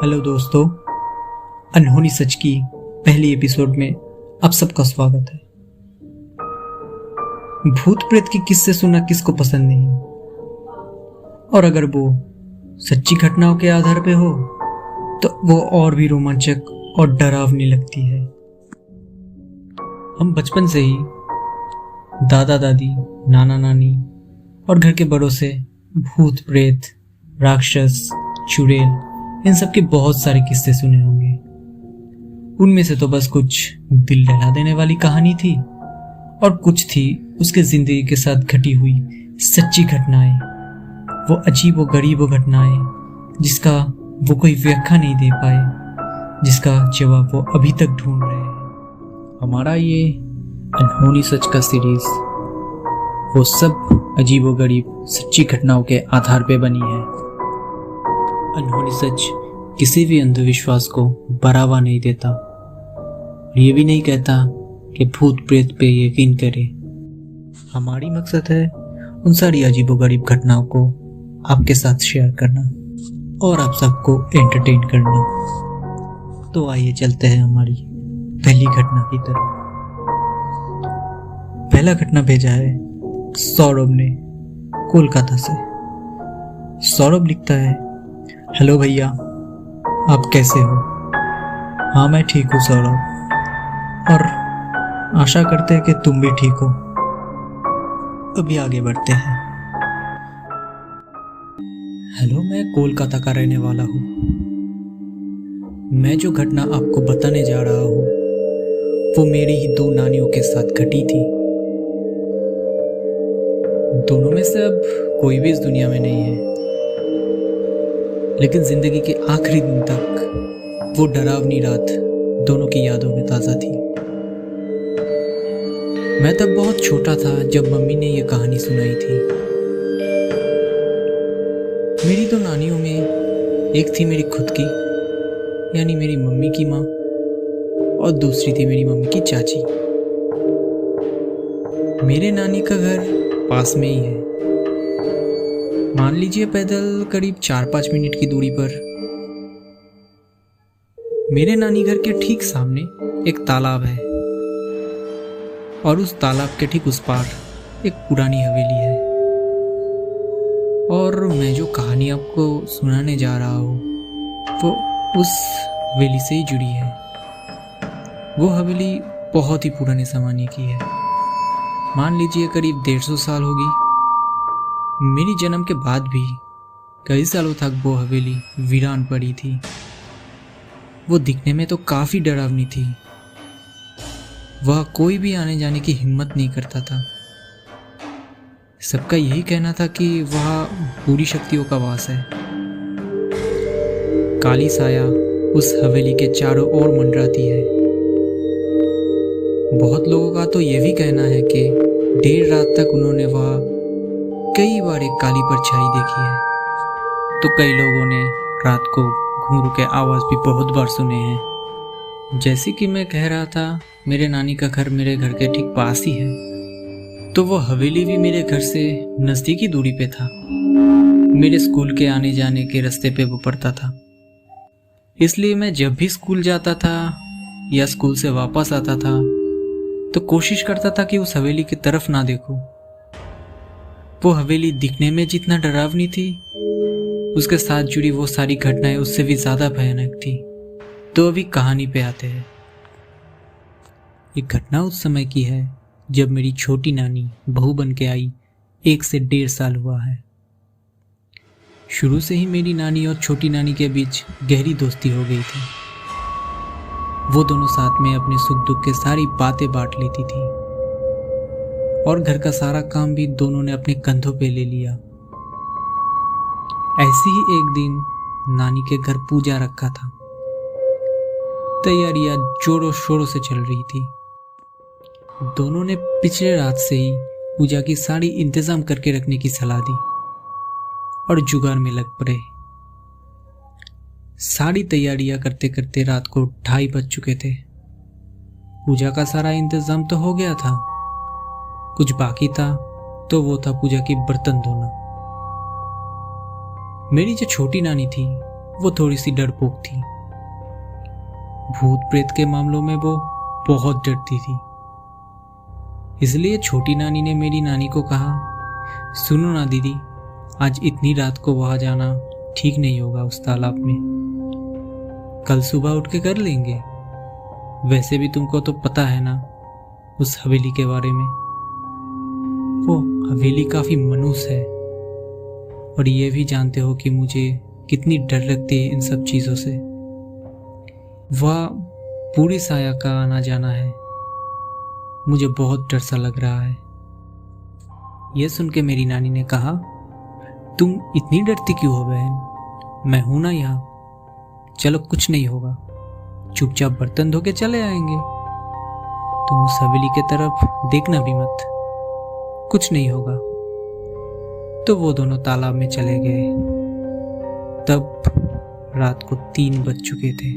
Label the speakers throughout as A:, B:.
A: Hello दोस्तों, अनहोनी सच की पहली एपिसोड में आप सबका स्वागत है। भूत प्रेत की किस्से सुनना किसको पसंद नहीं, और अगर वो सच्ची घटनाओं के आधार पे हो तो वो और भी रोमांचक और डरावनी लगती है। हम बचपन से ही दादा दादी, नाना नानी और घर के बड़ों से भूत प्रेत, राक्षस, चुड़ैल इन सब के बहुत सारे किस्से सुने होंगे। उनमें से तो बस कुछ दिल दहला देने वाली कहानी थी और कुछ थी उसके जिंदगी के साथ घटी हुई सच्ची घटनाएं, वो अजीब व गरीब घटनाएं जिसका वो कोई व्याख्या नहीं दे पाए, जिसका जवाब वो अभी तक ढूंढ रहे हैं।
B: हमारा ये अनहोनी सच का सीरीज वो सब अजीब व गरीब सच्ची घटनाओं के आधार पे बनी है।
A: अनहोनी सच किसी भी अंधविश्वास को बढ़ावा नहीं देता, ये भी नहीं कहता कि भूत प्रेत पे यकीन करे। हमारी मकसद है उन सारी अजीबोगरीब घटनाओं को आपके साथ शेयर करना और आप सबको एंटरटेन करना। तो आइए चलते हैं हमारी पहली घटना की तरफ। पहला घटना भेजा है सौरभ ने कोलकाता से। सौरभ लिखता है, हेलो भैया, आप कैसे हो? हाँ मैं ठीक हूँ सौरभ, और आशा करते हैं कि तुम भी ठीक हो। अभी आगे बढ़ते हैं। हेलो, मैं कोलकाता का रहने वाला हूँ। मैं जो घटना आपको बताने जा रहा हूँ वो मेरी ही दो नानियों के साथ घटी थी। दोनों में से अब कोई भी इस दुनिया में नहीं है, लेकिन जिंदगी के आखिरी दिन तक वो डरावनी रात दोनों की यादों में ताज़ा थी। मैं तब बहुत छोटा था जब मम्मी ने ये कहानी सुनाई थी। मेरी दो नानियों में एक थी मेरी खुद की यानी मेरी मम्मी की माँ, और दूसरी थी मेरी मम्मी की चाची। मेरे नानी का घर पास में ही है, मान लीजिए पैदल करीब 4-5 मिनट की दूरी पर। मेरे नानी घर के ठीक सामने एक तालाब है और उस तालाब के ठीक उस पार एक पुरानी हवेली है। और मैं जो कहानी आपको सुनाने जा रहा हूँ वो उस हवेली से ही जुड़ी है। वो हवेली बहुत ही पुराने ज़माने की है, मान लीजिए करीब 150 साल होगी। मेरी जन्म के बाद भी कई सालों तक वो हवेली वीरान पड़ी थी। वो दिखने में तो काफ़ी डरावनी थी, वह कोई भी आने जाने की हिम्मत नहीं करता था। सबका यही कहना था कि वह बुरी शक्तियों का वास है। काली साया उस हवेली के चारों ओर मंडराती है। बहुत लोगों का तो यह भी कहना है कि देर रात तक उन्होंने वह कई बार एक काली परछाई देखी है। तो कई लोगों ने रात को घुंघरू के आवाज़ भी बहुत बार सुने हैं। जैसे कि मैं कह रहा था, मेरे नानी का घर मेरे घर के ठीक पास ही है, तो वो हवेली भी मेरे घर से नज़दीकी दूरी पे था। मेरे स्कूल के आने जाने के रास्ते पे वो पड़ता था, इसलिए मैं जब भी स्कूल जाता था या स्कूल से वापस आता था तो कोशिश करता था कि उस हवेली की तरफ ना देखूं। वो हवेली दिखने में जितना डरावनी थी, उसके साथ जुड़ी वो सारी घटनाएं उससे भी ज़्यादा भयानक थी। तो अभी कहानी पे आते हैं। ये घटना उस समय की है जब मेरी छोटी नानी बहू बन के आई 1 से 1.5 साल हुआ है। शुरू से ही मेरी नानी और छोटी नानी के बीच गहरी दोस्ती हो गई थी। वो दोनों साथ में अपने सुख दुख के सारी बातें बांट लेती थी और घर का सारा काम भी दोनों ने अपने कंधों पे ले लिया। ऐसे ही एक दिन नानी के घर पूजा रखा था। तैयारियां जोरों शोरों से चल रही थी। दोनों ने पिछले रात से ही पूजा की सारी इंतजाम करके रखने की सलाह दी और जुगाड़ में लग पड़े। सारी तैयारियां करते करते रात को 2:30 बज चुके थे। पूजा का सारा इंतजाम तो हो गया था, कुछ बाकी था तो वो था पूजा की बर्तन धोना। मेरी जो छोटी नानी थी वो थोड़ी सी डरपोक थी। भूत प्रेत के मामलों में वो बहुत डरती थी। इसलिए छोटी नानी ने मेरी नानी को कहा, सुनो ना दीदी, आज इतनी रात को वहां जाना ठीक नहीं होगा उस तालाब में। कल सुबह उठ के कर लेंगे। वैसे भी तुमको तो पता है ना उस हवेली के बारे में। वो हवेली काफी मनूस है और ये भी जानते हो कि मुझे कितनी डर लगती है इन सब चीजों से। वह पूरी साया का आना जाना है, मुझे बहुत डर सा लग रहा है। यह सुन के मेरी नानी ने कहा, तुम इतनी डरती क्यों हो बहन, मैं हूं ना यहाँ। चलो कुछ नहीं होगा, चुपचाप बर्तन धो के चले आएंगे। तुम उस हवेली के तरफ देखना भी मत, कुछ नहीं होगा। तो वो दोनों तालाब में चले गए। तब रात को 3 बज चुके थे।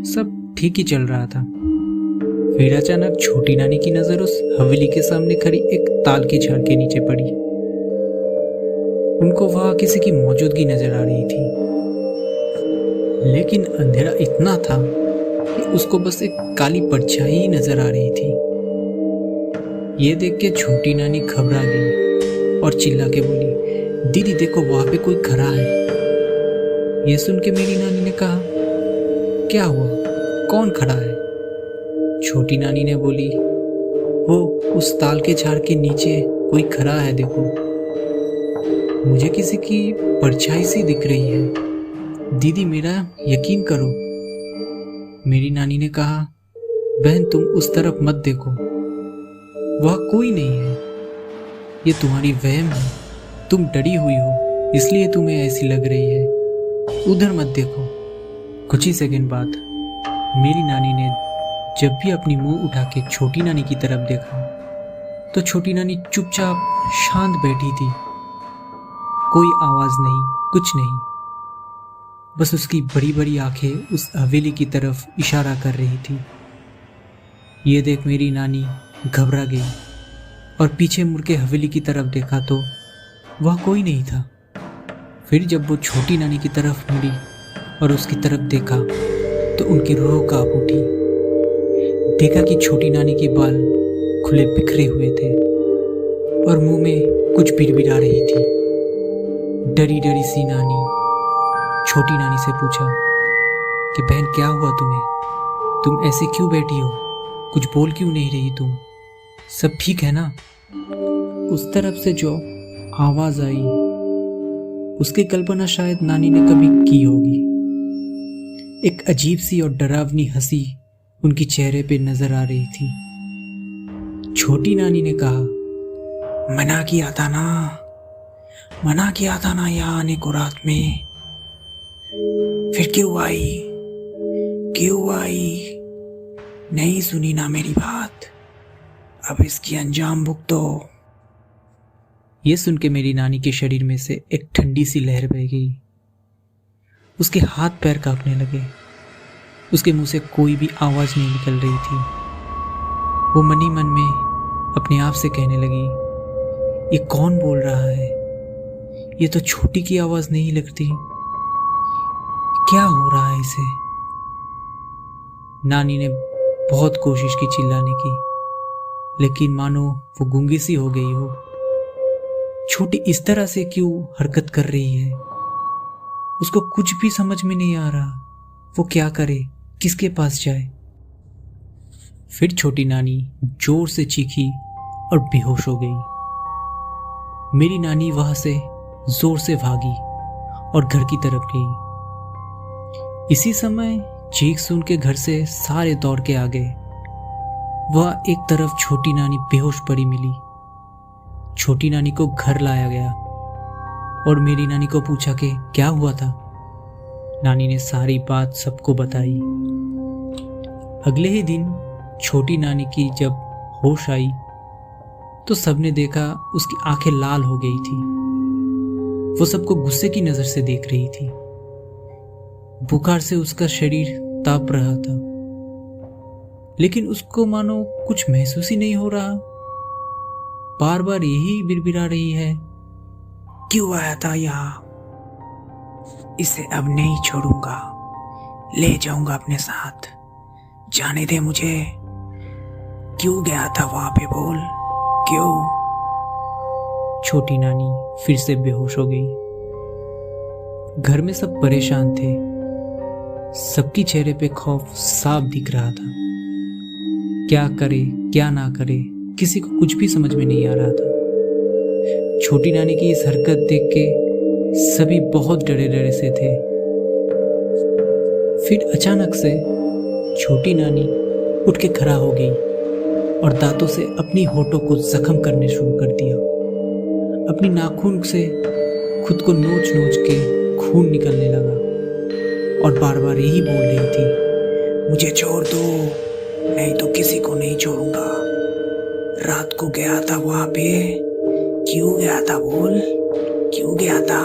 A: सब ठीक ही चल रहा था। फिर अचानक छोटी नानी की नजर उस हवेली के सामने खड़ी एक ताल की झाड़ के नीचे पड़ी। उनको वहां किसी की मौजूदगी नजर आ रही थी, लेकिन अंधेरा इतना था कि उसको बस एक काली परछाई ही नजर आ रही थी। ये देख के छोटी नानी घबरा गई और चिल्ला के बोली, दीदी देखो वहां पे कोई खड़ा है। ये सुन के मेरी नानी ने कहा, क्या हुआ, कौन खड़ा है? छोटी नानी ने बोली, वो उस ताल के झाड़ के नीचे कोई खड़ा है, देखो मुझे किसी की परछाई सी दिख रही है। दीदी मेरा यकीन करो। मेरी नानी ने कहा, बहन तुम उस तरफ मत देखो, वह कोई नहीं है, ये तुम्हारी वहम है। तुम डरी हुई हो इसलिए तुम्हें ऐसी लग रही है, उधर मत देखो। कुछ ही सेकंड बाद मेरी नानी ने जब भी अपनी मुंह उठा के छोटी नानी की तरफ देखा तो छोटी नानी चुपचाप शांत बैठी थी। कोई आवाज नहीं, कुछ नहीं, बस उसकी बड़ी बड़ी आंखें उस हवेली की तरफ इशारा कर रही थी। ये देख मेरी नानी घबरा गई और पीछे मुड़ के हवेली की तरफ देखा तो वह कोई नहीं था। फिर जब वो छोटी नानी की तरफ मुड़ी और उसकी तरफ देखा तो उनकी रूह कांप उठी। देखा कि छोटी नानी के बाल खुले बिखरे हुए थे और मुंह में कुछ बिड़बिड़ा रही थी। डरी डरी सी नानी छोटी नानी से पूछा कि बहन क्या हुआ तुम्हें, तुम ऐसे क्यों बैठी हो, कुछ बोल क्यों नहीं रही तुम, सब ठीक है ना? उस तरफ से जो आवाज आई उसकी कल्पना शायद नानी ने कभी की होगी। एक अजीब सी और डरावनी हंसी उनकी चेहरे पे नजर आ रही थी। छोटी नानी ने कहा, मना किया था ना यहाँ आने को रात में, फिर क्यों आई? नहीं सुनी ना मेरी बात, अब इसकी अंजाम भुगतो। ये सुन के मेरी नानी के शरीर में से एक ठंडी सी लहर बह गई। उसके हाथ पैर कांपने लगे। उसके मुंह से कोई भी आवाज नहीं निकल रही थी। वो मन ही मन में अपने आप से कहने लगी, ये कौन बोल रहा है? ये तो छोटी की आवाज नहीं लगती, क्या हो रहा है इसे? नानी ने बहुत कोशिश की चिल्लाने की, लेकिन मानो वो गूंगी सी हो गई हो। छोटी इस तरह से क्यों हरकत कर रही है? उसको कुछ भी समझ में नहीं आ रहा, वो क्या करे, किसके पास जाए? फिर छोटी नानी जोर से चीखी और बेहोश हो गई। मेरी नानी वहां से जोर से भागी और घर की तरफ गई। इसी समय चीख सुन के घर से सारे दौड़ के आ गए। वह एक तरफ छोटी नानी बेहोश पड़ी मिली। छोटी नानी को घर लाया गया और मेरी नानी को पूछा कि क्या हुआ था। नानी ने सारी बात सबको बताई। अगले ही दिन छोटी नानी की जब होश आई तो सबने देखा उसकी आंखें लाल हो गई थी। वो सबको गुस्से की नजर से देख रही थी। बुखार से उसका शरीर ताप रहा था, लेकिन उसको मानो कुछ महसूस ही नहीं हो रहा। बार बार यही बिड़बिड़ा रही है, क्यों आया था यहाँ?
C: इसे अब नहीं छोड़ूंगा, ले जाऊंगा अपने साथ। जाने दे मुझे। क्यों गया था वहां पे, बोल क्यों?
B: छोटी नानी फिर से बेहोश हो गई। घर में सब परेशान थे। सबकी चेहरे पे खौफ साफ दिख रहा था। क्या करे क्या ना करे, किसी को कुछ भी समझ में नहीं आ रहा था। छोटी नानी की इस हरकत देख के सभी बहुत डरे डरे से थे। फिर अचानक से छोटी नानी उठ के खड़ा हो गई और दांतों से अपनी होठों को जख्म करने शुरू कर दिया। अपनी नाखून से खुद को नोच नोच के खून निकलने लगा और बार बार यही बोल रही थी,
C: मुझे छोड़ दो, नहीं तो किसी को नहीं छोड़ूंगा। रात को गया था वहां पे, क्यों गया था बोल, क्यों गया था?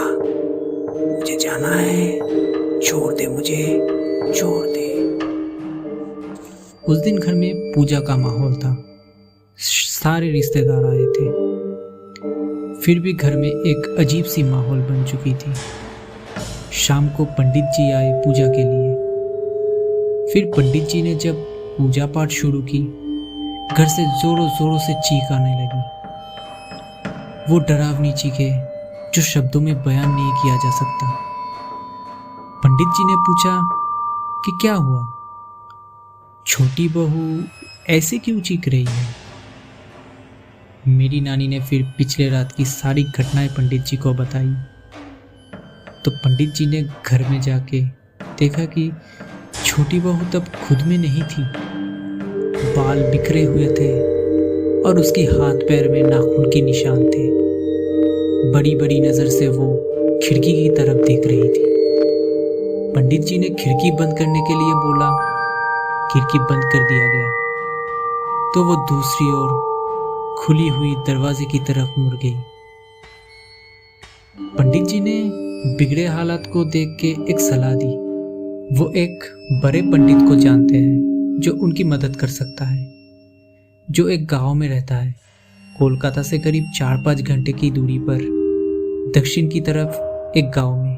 C: मुझे जाना है, छोड़ दे मुझे, छोड़ दे।
B: उस दिन घर में पूजा का माहौल था। सारे रिश्तेदार आए थे। फिर भी घर में एक अजीब सी माहौल बन चुकी थी। शाम को पंडित जी आए पूजा के लिए। फिर पंडित जी ने जब पूजा पाठ शुरू की, घर से जोरों जोरों से चीख आने लगी। वो डरावनी चीखें जो शब्दों में बयान नहीं किया जा सकता। पंडित जी ने पूछा कि क्या हुआ, छोटी बहू ऐसे क्यों चीख रही है? मेरी नानी ने फिर पिछले रात की सारी घटनाएं पंडित जी को बताई। तो पंडित जी ने घर में जाके देखा कि छोटी बहू तब खुद में नहीं थी। बाल बिखरे हुए थे और उसके हाथ पैर में नाखून के निशान थे। बड़ी बड़ी नजर से वो खिड़की की तरफ देख रही थी। पंडित जी ने खिड़की बंद करने के लिए बोला। खिड़की बंद कर दिया गया तो वो दूसरी ओर खुली हुई दरवाजे की तरफ मुड़ गई। पंडित जी ने बिगड़े हालात को देख के एक सलाह दी। वो एक बड़े पंडित को जानते हैं जो उनकी मदद कर सकता है, जो एक गांव में रहता है, कोलकाता से करीब 4-5 घंटे की दूरी पर दक्षिण की तरफ एक गांव में।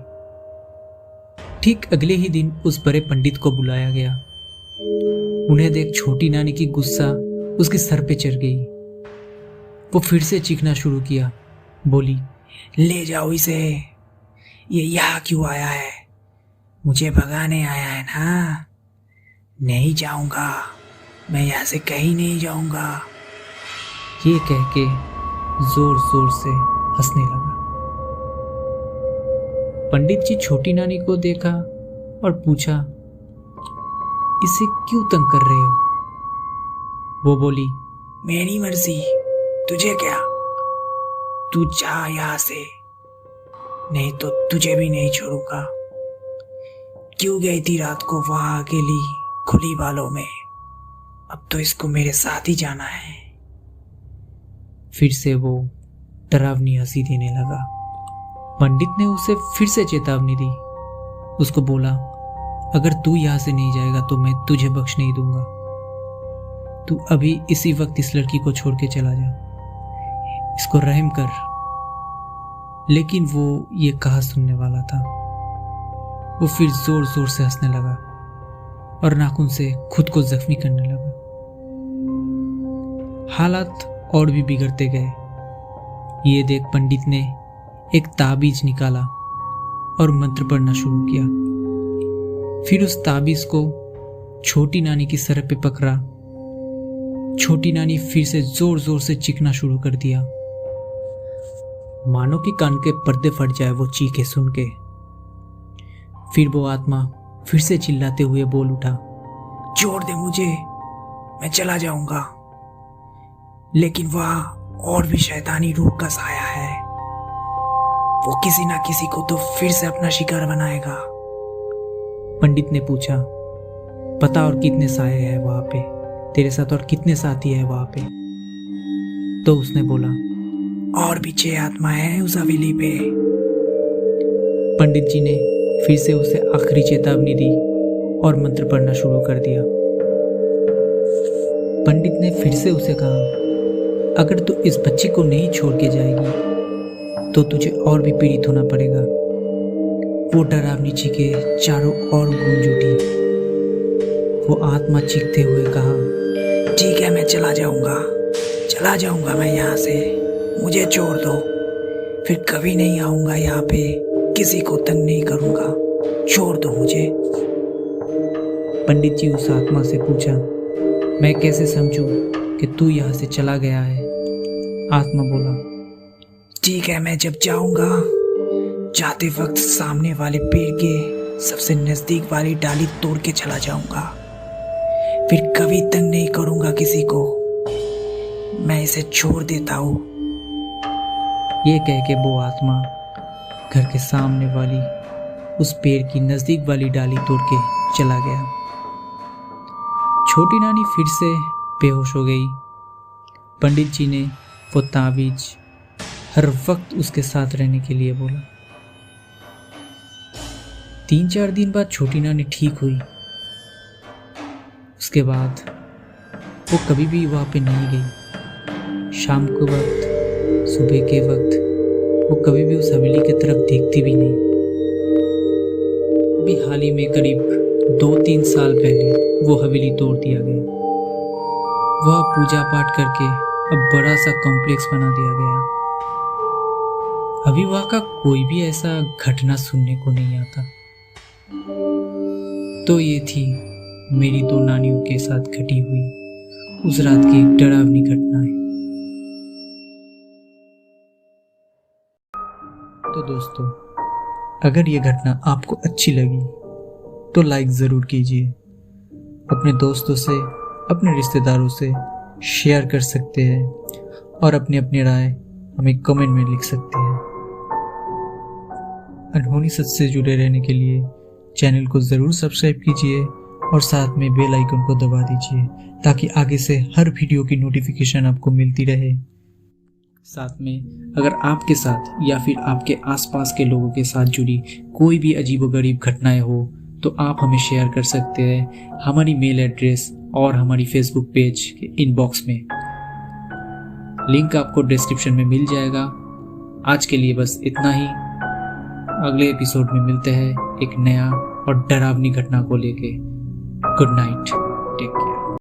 B: ठीक अगले ही दिन उस बड़े पंडित को बुलाया गया। उन्हें देख छोटी नानी की गुस्सा उसके सर पे चढ़ गई। वो फिर से चीखना शुरू किया। बोली,
C: ले जाओ इसे, ये यहाँ क्यों आया है? मुझे भगाने आया है ना? नहीं जाऊंगा, मैं यहाँ से कहीं नहीं जाऊंगा।
B: ये कह के जोर जोर से हंसने लगा। पंडित जी छोटी नानी को देखा और पूछा, इसे क्यों तंग कर रहे हो? वो बोली,
C: मेरी मर्जी, तुझे क्या? तू जा यहाँ से, नहीं तो तुझे भी नहीं छोड़ूंगा। क्यों गई थी रात को वहां अकेली खुली बालों में? अब तो इसको मेरे साथ ही जाना है।
B: फिर से वो डरावनी हंसी देने लगा। पंडित ने उसे फिर से चेतावनी दी। उसको बोला, अगर तू यहां से नहीं जाएगा तो मैं तुझे बख्श नहीं दूंगा। तू अभी इसी वक्त इस लड़की को छोड़ के चला जा, इसको रहम कर। लेकिन वो ये कहा सुनने वाला था। वो फिर जोर जोर से हंसने लगा और नाखून से खुद को जख्मी करने लगा। हालात और भी बिगड़ते गए। ये देख पंडित ने एक ताबीज निकाला और मंत्र पढ़ना शुरू किया। फिर उस ताबीज को छोटी नानी की सर पे पकड़ा। छोटी नानी फिर से जोर जोर से चीखना शुरू कर दिया। मानो कि कान के पर्दे फट जाए वो चीखे सुन के। फिर वो आत्मा फिर से चिल्लाते हुए बोल उठा,
C: छोड़ दे मुझे, मैं चला जाऊंगा। लेकिन वहां और भी शैतानी रूह का साया है। वो किसी ना किसी को तो फिर से अपना शिकार बनाएगा।
B: पंडित ने पूछा, पता और कितने साए हैं वहां पे? तेरे साथ और कितने साथी है वहां पे? तो उसने बोला,
C: और भी 6 आत्माएं हैं उस हवेली पे।
B: पंडित जी ने फिर से उसे आखिरी चेतावनी दी और मंत्र पढ़ना शुरू कर दिया। पंडित ने फिर से उसे कहा, अगर तू इस बच्ची को नहीं छोड़ के जाएगी तो तुझे और भी पीड़ित होना पड़ेगा। वो डरावनी चीखें चारों ओर गूंज उठी। वो आत्मा चीखते हुए कहा,
C: ठीक है, मैं चला जाऊंगा मैं यहाँ से, मुझे छोड़ दो, फिर कभी नहीं आऊंगा यहाँ पे, किसी को तंग नहीं करूंगा, छोड़ दो मुझे।
B: पंडित जी उस आत्मा से पूछा, मैं कैसे समझूं कि तू यहाँ से चला गया है? आत्मा बोला,
C: ठीक है, मैं जब जाऊंगा, जाते वक्त सामने वाले पेड़ के सबसे नजदीक वाली डाली तोड़ के चला जाऊंगा, फिर कभी तंग नहीं करूंगा किसी को, मैं इसे छोड़ देता हूँ।
B: ये कह के वो आत्मा घर के सामने वाली उस पेड़ की नजदीक वाली डाली तोड़ के चला गया। छोटी नानी फिर से बेहोश हो गई। पंडित जी ने वो ताबीज हर वक्त उसके साथ रहने के लिए बोला। 3-4 दिन बाद छोटी नानी ठीक हुई। उसके बाद वो कभी भी वहाँ पे नहीं गई। शाम के वक्त, सुबह के वक्त वो कभी भी उस हवेली की तरफ देखती भी नहीं। अभी हाल ही में करीब 2-3 साल पहले वो हवेली तोड़ दिया गया। वह पूजा पाठ करके अब बड़ा सा कॉम्प्लेक्स बना दिया गया। अभी वहाँ का कोई भी ऐसा घटना सुनने को नहीं आता। तो ये थी मेरी 2 नानियों के साथ घटी हुई उस रात की एक डरावनी घटनाएं। तो दोस्तों, अगर ये घटना आपको अच्छी लगी तो लाइक ज़रूर कीजिए। अपने दोस्तों से, अपने रिश्तेदारों से शेयर कर सकते हैं और अपनी अपनी राय हमें कमेंट में लिख सकते हैं। अनहोनी सच से जुड़े रहने के लिए चैनल को ज़रूर सब्सक्राइब कीजिए और साथ में बेल आइकन को दबा दीजिए ताकि आगे से हर वीडियो की नोटिफिकेशन आपको मिलती रहे। साथ में अगर आपके साथ या फिर आपके आसपास के लोगों के साथ जुड़ी कोई भी अजीबोगरीब घटनाएं हो तो आप हमें शेयर कर सकते हैं हमारी मेल एड्रेस और हमारी फेसबुक पेज के इनबॉक्स में। लिंक आपको डिस्क्रिप्शन में मिल जाएगा। आज के लिए बस इतना ही। अगले एपिसोड में मिलते हैं एक नया और डरावनी घटना को लेके। Good night, take care.